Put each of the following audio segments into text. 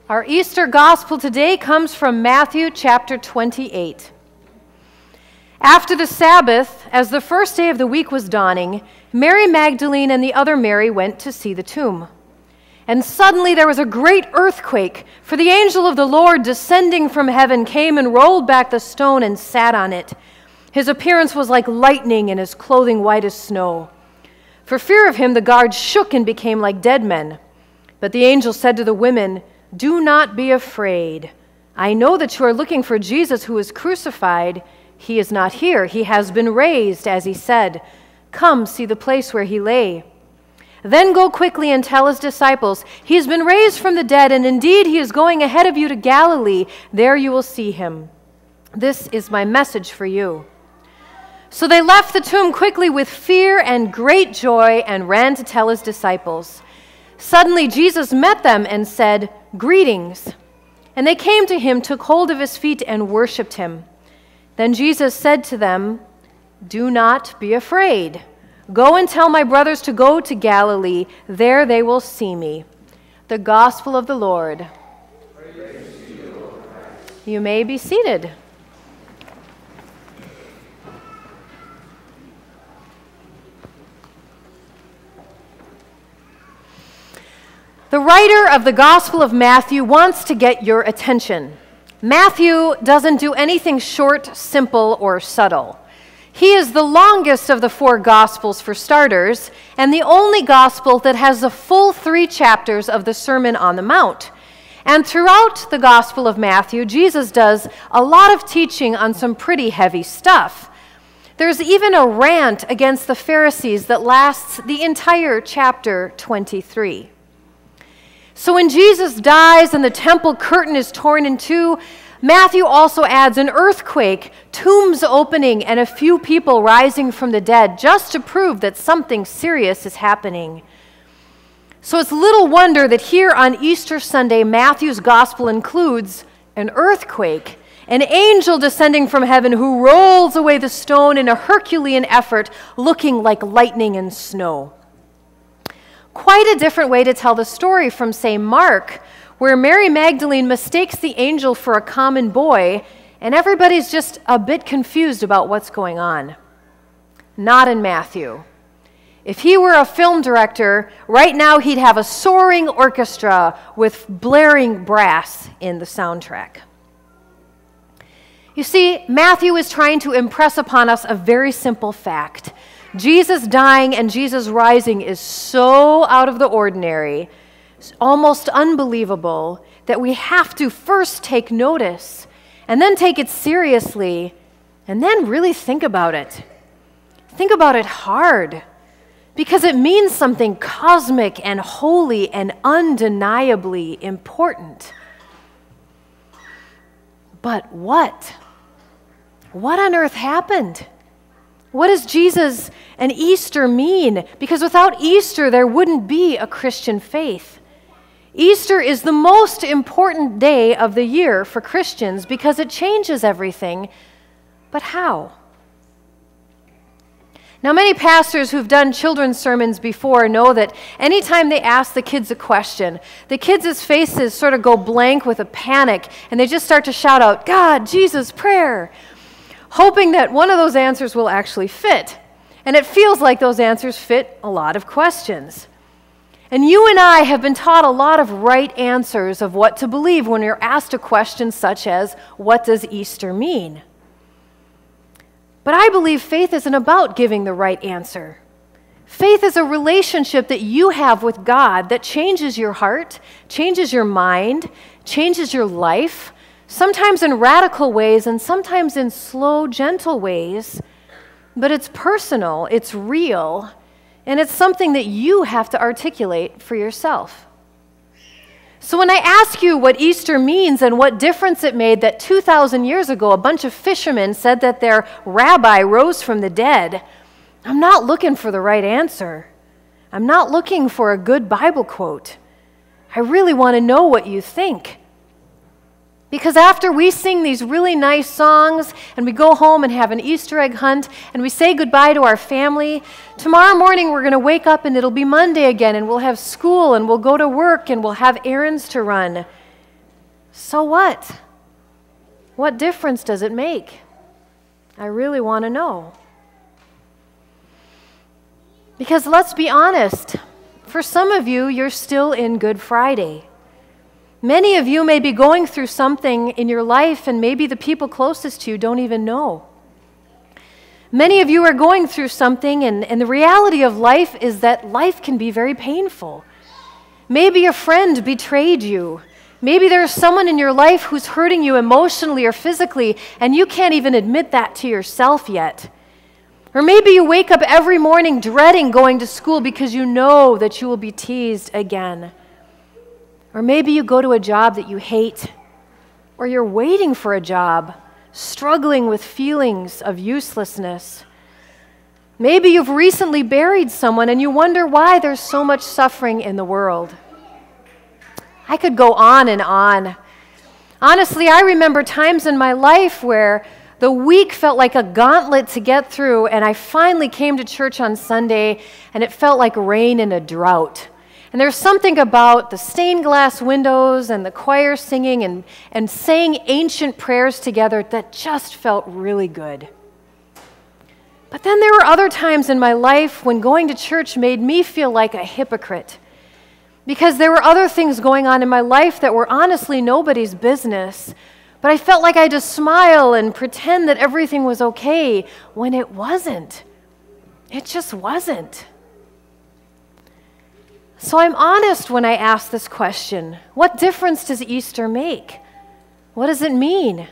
Our Easter Gospel today comes from Matthew chapter 28. After the Sabbath, as the first day of the week was dawning, Mary Magdalene and the other Mary went to see the tomb. And suddenly there was a great earthquake, for the angel of the Lord descending from heaven came and rolled back the stone and sat on it. His appearance was like lightning and his clothing white as snow. For fear of him, the guards shook and became like dead men. But the angel said to the women, "Do not be afraid. I know that you are looking for Jesus who was crucified. He is not here. He has been raised, as he said. Come, see the place where he lay. Then go quickly and tell his disciples, he has been raised from the dead, and indeed he is going ahead of you to Galilee. There you will see him. This is my message for you." So they left the tomb quickly with fear and great joy and ran to tell his disciples. Suddenly Jesus met them and said, "Greetings." And they came to him, took hold of his feet, and worshipped him. Then Jesus said to them, "Do not be afraid. Go and tell my brothers to go to Galilee. There they will see me." The Gospel of the Lord. Praise to you, Lord Christ. You may be seated. The writer of the Gospel of Matthew wants to get your attention. Matthew doesn't do anything short, simple, or subtle. He is the longest of the four Gospels for starters, and the only Gospel that has the full 3 chapters of the Sermon on the Mount. And throughout the Gospel of Matthew, Jesus does a lot of teaching on some pretty heavy stuff. There's even a rant against the Pharisees that lasts the entire chapter 23. So when Jesus dies and the temple curtain is torn in two, Matthew also adds an earthquake, tombs opening, and a few people rising from the dead, just to prove that something serious is happening. So it's little wonder that here on Easter Sunday, Matthew's gospel includes an earthquake, an angel descending from heaven who rolls away the stone in a Herculean effort, looking like lightning and snow. Quite a different way to tell the story from, say, Mark, where Mary Magdalene mistakes the angel for a common boy, and everybody's just a bit confused about what's going on. Not in Matthew. If he were a film director, right now he'd have a soaring orchestra with blaring brass in the soundtrack. You see, Matthew is trying to impress upon us a very simple fact. Jesus dying and Jesus rising is so out of the ordinary, almost unbelievable, that we have to first take notice and then take it seriously and then really think about it. Think about it hard, because it means something cosmic and holy and undeniably important. But what? What on earth happened? What does Jesus and Easter mean? Because without Easter, there wouldn't be a Christian faith. Easter is the most important day of the year for Christians because it changes everything. But how? Now, many pastors who've done children's sermons before know that anytime they ask the kids a question, the kids' faces sort of go blank with a panic, and they just start to shout out, "God, Jesus, prayer," hoping that one of those answers will actually fit. And it feels like those answers fit a lot of questions. And you and I have been taught a lot of right answers of what to believe when you're asked a question such as, what does Easter mean? But I believe faith isn't about giving the right answer. Faith is a relationship that you have with God that changes your heart, changes your mind, changes your life, sometimes in radical ways and sometimes in slow, gentle ways, but it's personal, it's real, and it's something that you have to articulate for yourself. So when I ask you what Easter means and what difference it made that 2,000 years ago a bunch of fishermen said that their rabbi rose from the dead, I'm not looking for the right answer. I'm not looking for a good Bible quote. I really want to know what you think. Because after we sing these really nice songs and we go home and have an Easter egg hunt and we say goodbye to our family, tomorrow morning we're going to wake up and it'll be Monday again and we'll have school and we'll go to work and we'll have errands to run. So what? What difference does it make? I really want to know. Because let's be honest, for some of you, you're still in Good Friday. Many of you may be going through something in your life, and maybe the people closest to you don't even know. Many of you are going through something, and the reality of life is that life can be very painful. Maybe a friend betrayed you. Maybe there's someone in your life who's hurting you emotionally or physically, and you can't even admit that to yourself yet. Or maybe you wake up every morning dreading going to school because you know that you will be teased again. Or maybe you go to a job that you hate, or you're waiting for a job, struggling with feelings of uselessness. Maybe you've recently buried someone and you wonder why there's so much suffering in the world. I could go on and on. Honestly, I remember times in my life where the week felt like a gauntlet to get through, and I finally came to church on Sunday, and it felt like rain in a drought. And there's something about the stained glass windows and the choir singing and saying ancient prayers together that just felt really good. But then there were other times in my life when going to church made me feel like a hypocrite, because there were other things going on in my life that were honestly nobody's business. But I felt like I had to smile and pretend that everything was okay when it wasn't. It just wasn't. So I'm honest when I ask this question. What difference does Easter make? What does it mean?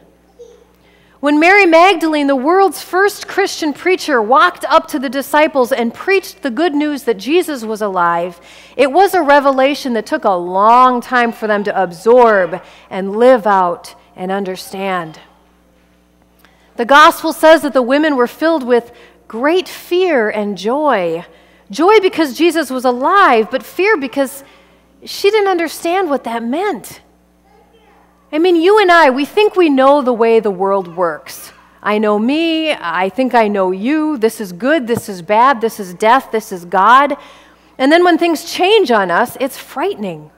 When Mary Magdalene, the world's first Christian preacher, walked up to the disciples and preached the good news that Jesus was alive, it was a revelation that took a long time for them to absorb and live out and understand. The gospel says that the women were filled with great fear and joy. Joy because Jesus was alive, but fear because she didn't understand what that meant. I mean, you and I, we think we know the way the world works. I know me, I think I know you, this is good, this is bad, this is death, this is God. And then when things change on us, it's frightening.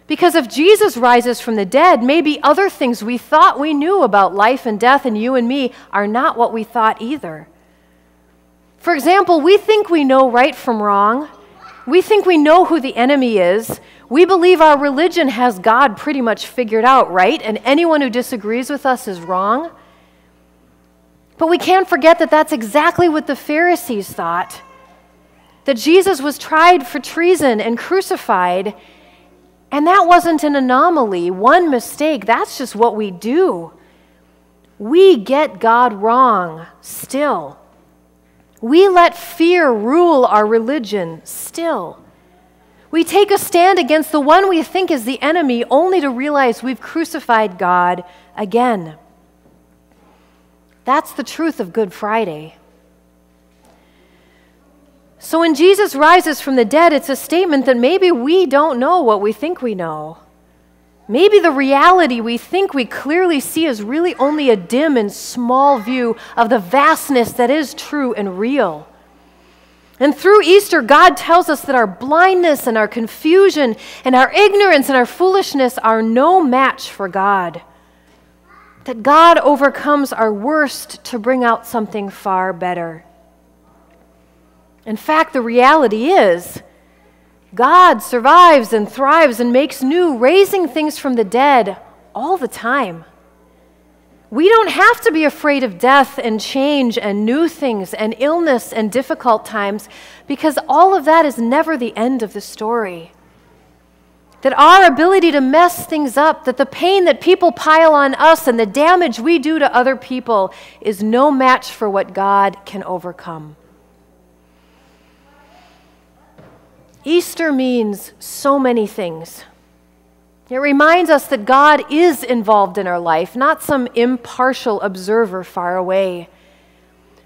Because if Jesus rises from the dead, maybe other things we thought we knew about life and death and you and me are not what we thought either. For example, we think we know right from wrong. We think we know who the enemy is. We believe our religion has God pretty much figured out, right? And anyone who disagrees with us is wrong. But we can't forget that that's exactly what the Pharisees thought. That Jesus was tried for treason and crucified. And that wasn't an anomaly, one mistake. That's just what we do. We get God wrong still. We let fear rule our religion still. We take a stand against the one we think is the enemy only to realize we've crucified God again. That's the truth of Good Friday. So when Jesus rises from the dead, it's a statement that maybe we don't know what we think we know. Maybe the reality we think we clearly see is really only a dim and small view of the vastness that is true and real. And through Easter, God tells us that our blindness and our confusion and our ignorance and our foolishness are no match for God. That God overcomes our worst to bring out something far better. In fact, the reality is, God survives and thrives and makes new, raising things from the dead all the time. We don't have to be afraid of death and change and new things and illness and difficult times, because all of that is never the end of the story. That our ability to mess things up, that the pain that people pile on us and the damage we do to other people is no match for what God can overcome. Easter means so many things. It reminds us that God is involved in our life, not some impartial observer far away.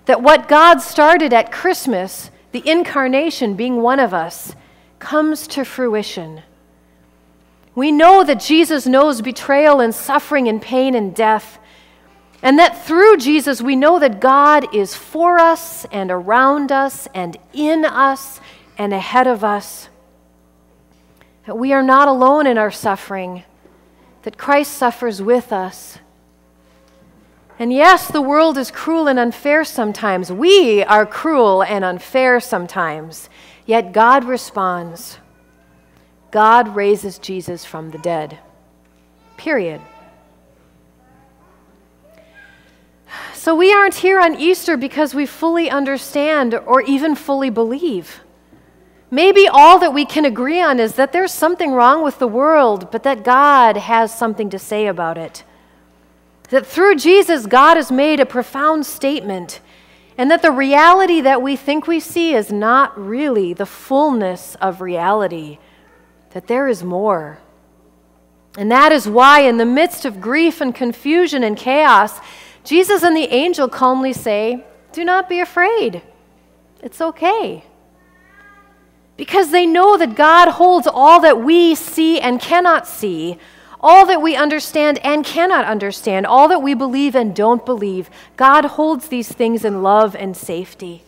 That what God started at Christmas, the incarnation being one of us, comes to fruition. We know that Jesus knows betrayal and suffering and pain and death, and that through Jesus we know that God is for us and around us and in us and ahead of us. That we are not alone in our suffering, that Christ suffers with us. And yes, the world is cruel and unfair sometimes. We are cruel and unfair sometimes. Yet God responds. God raises Jesus from the dead. Period. So we aren't here on Easter because we fully understand or even fully believe. Maybe all that we can agree on is that there's something wrong with the world, but that God has something to say about it. That through Jesus, God has made a profound statement, and that the reality that we think we see is not really the fullness of reality, that there is more. And that is why, in the midst of grief and confusion and chaos, Jesus and the angel calmly say, "Do not be afraid. It's okay." Because they know that God holds all that we see and cannot see, all that we understand and cannot understand, all that we believe and don't believe. God holds these things in love and safety.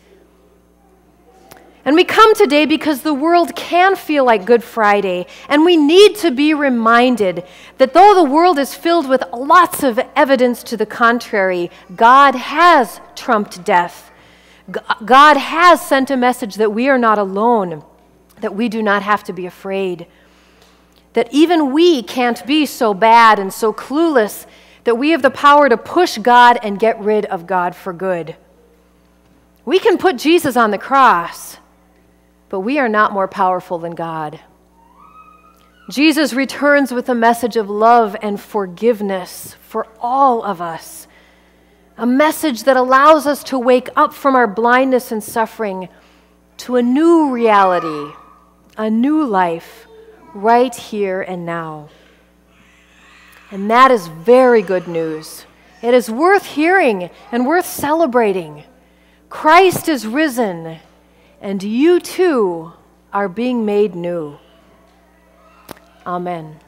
And we come today because the world can feel like Good Friday, and we need to be reminded that though the world is filled with lots of evidence to the contrary, God has trumped death. God has sent a message that we are not alone, that we do not have to be afraid, that even we can't be so bad and so clueless that we have the power to push God and get rid of God for good. We can put Jesus on the cross, but we are not more powerful than God. Jesus returns with a message of love and forgiveness for all of us, a message that allows us to wake up from our blindness and suffering to a new reality, a new life, right here and now. And that is very good news. It is worth hearing and worth celebrating. Christ is risen, and you too are being made new. Amen.